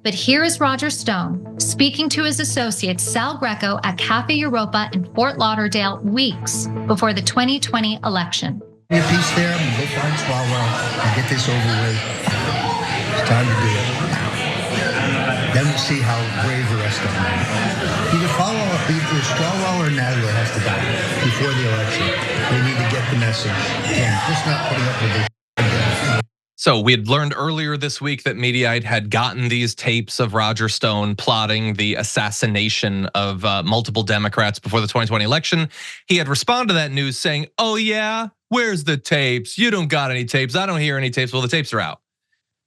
But here is Roger Stone speaking to his associate Sal Greco at Cafe Europa in Fort Lauderdale weeks before the 2020 election. A piece there, I'm gonna go find Swalwell and get this over with. It's time to do it. Then we'll see how brave the rest of them are. Either Swalwell or Nadler has to die before the election. They need to get the message. And just not putting up with this. So we had learned earlier this week that Mediaite had gotten these tapes of Roger Stone plotting the assassination of multiple Democrats before the 2020 election. He had responded to that news saying, "Oh yeah, where's the tapes? You don't got any tapes. I don't hear any tapes." Well, the tapes are out.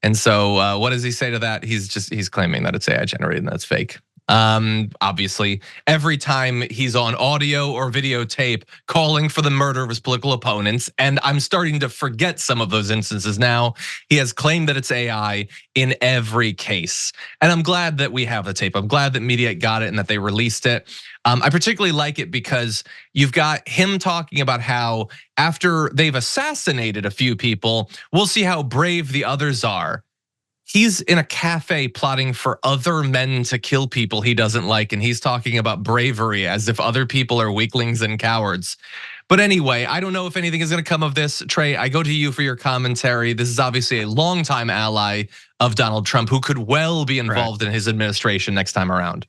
And so what does he say to that? He's claiming that it's AI generated and that's fake. Obviously, every time he's on audio or videotape calling for the murder of his political opponents, and I'm starting to forget some of those instances now. He has claimed that it's AI in every case. And I'm glad that we have the tape. I'm glad that Mediaite got it and that they released it. I particularly like it because you've got him talking about how after they've assassinated a few people, we'll see how brave the others are. He's in a cafe plotting for other men to kill people he doesn't like, and he's talking about bravery as if other people are weaklings and cowards. But anyway, I don't know if anything is gonna come of this. Trae, I go to you for your commentary. This is obviously a longtime ally of Donald Trump who could well be involved in his administration next time around.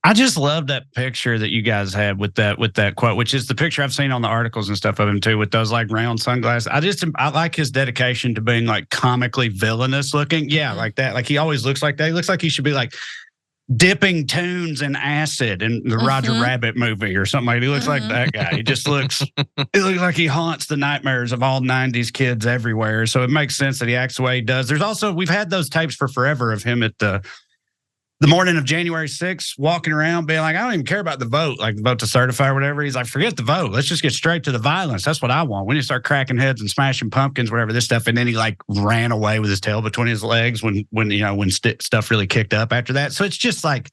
I just love that picture that you guys had with that quote, which is the picture I've seen on the articles and stuff of him too, with those like round sunglasses. I like his dedication to being like comically villainous looking. Yeah, like that. Like he always looks like that. He looks like he should be like dipping tunes in acid in the Roger Rabbit movie or something. Like he looks like that guy. He just looks. It looks like he haunts the nightmares of all '90s kids everywhere. So it makes sense that he acts the way he does. There's also we've had those tapes for forever of him at the morning of January 6th, walking around being like, I don't even care about the vote, like the vote to certify or whatever. He's like, forget the vote. Let's just get straight to the violence. That's what I want. We need to start cracking heads and smashing pumpkins, whatever this stuff. And then he like ran away with his tail between his legs when stuff really kicked up after that. So it's just like,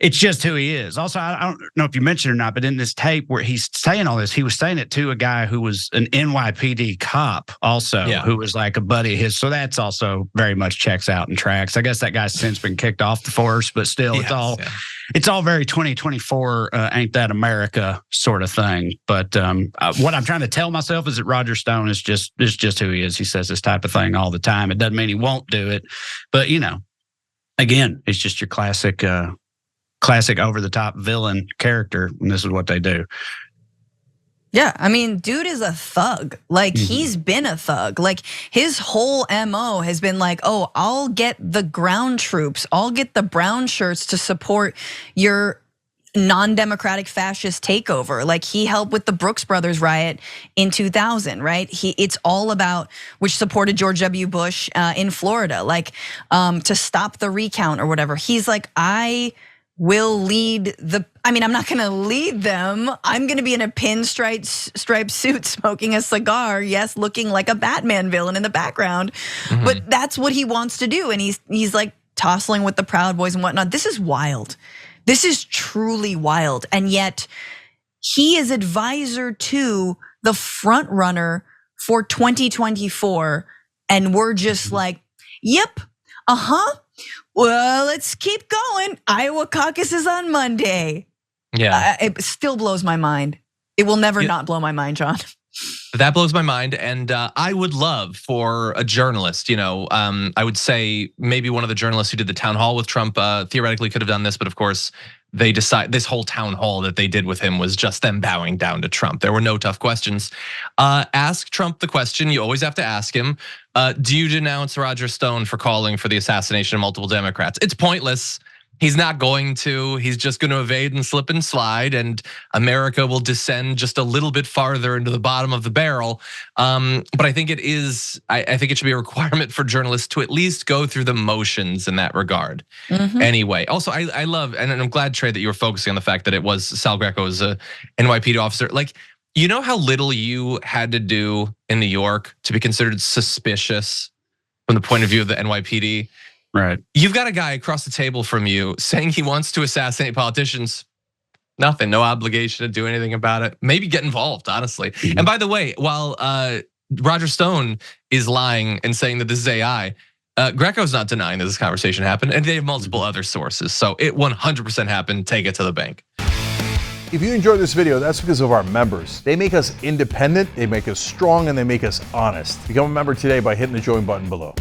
it's just who he is. Also, I don't know if you mentioned it or not, but in this tape where he's saying all this, he was saying it to a guy who was an NYPD cop also, who was like a buddy of his. So that's also very much checks out and tracks. I guess that guy's since been kicked off the force, but still it's all very 2024, ain't that America sort of thing. But what I'm trying to tell myself is that Roger Stone is just who he is. He says this type of thing all the time. It doesn't mean he won't do it, but again, it's just your classic over-the-top villain character, and this is what they do. Yeah, I mean, dude is a thug. Like, he's been a thug. Like, his whole MO has been like, oh, I'll get the ground troops, I'll get the brown shirts to support your non-democratic fascist takeover. Like, he helped with the Brooks Brothers riot in 2000, right? It's all about, which supported George W. Bush in Florida, like to stop the recount or whatever. He's like, I will lead I'm not gonna lead them. I'm gonna be in a pinstripe suit smoking a cigar, yes, looking like a Batman villain in the background. But that's what he wants to do. And he's like tossing with the Proud Boys and whatnot. This is wild. This is truly wild. And yet he is advisor to the front runner for 2024. And we're just like, yep, well, let's keep going. Iowa caucus is on Monday. Yeah. It still blows my mind. It will never not blow my mind, John. That blows my mind, and I would love for a journalist, I would say maybe one of the journalists who did the town hall with Trump theoretically could have done this, but of course they decide this whole town hall that they did with him was just them bowing down to Trump. There were no tough questions. Ask Trump the question you always have to ask him. Do you denounce Roger Stone for calling for the assassination of multiple Democrats? It's pointless. He's not going to. He's just going to evade and slip and slide, and America will descend just a little bit farther into the bottom of the barrel. But I think it is. I think it should be a requirement for journalists to at least go through the motions in that regard. Anyway, also I love, and I'm glad, Trae, that you were focusing on the fact that it was Sal Greco as a NYPD officer. Like, you know how little you had to do in New York to be considered suspicious from the point of view of the NYPD? Right. You've got a guy across the table from you saying he wants to assassinate politicians. Nothing, no obligation to do anything about it. Maybe get involved, honestly. And by the way, while Roger Stone is lying and saying that this is AI, Greco's not denying that this conversation happened, and they have multiple other sources. So it 100% happened. Take it to the bank. If you enjoyed this video, that's because of our members. They make us independent, they make us strong, and they make us honest. Become a member today by hitting the join button below.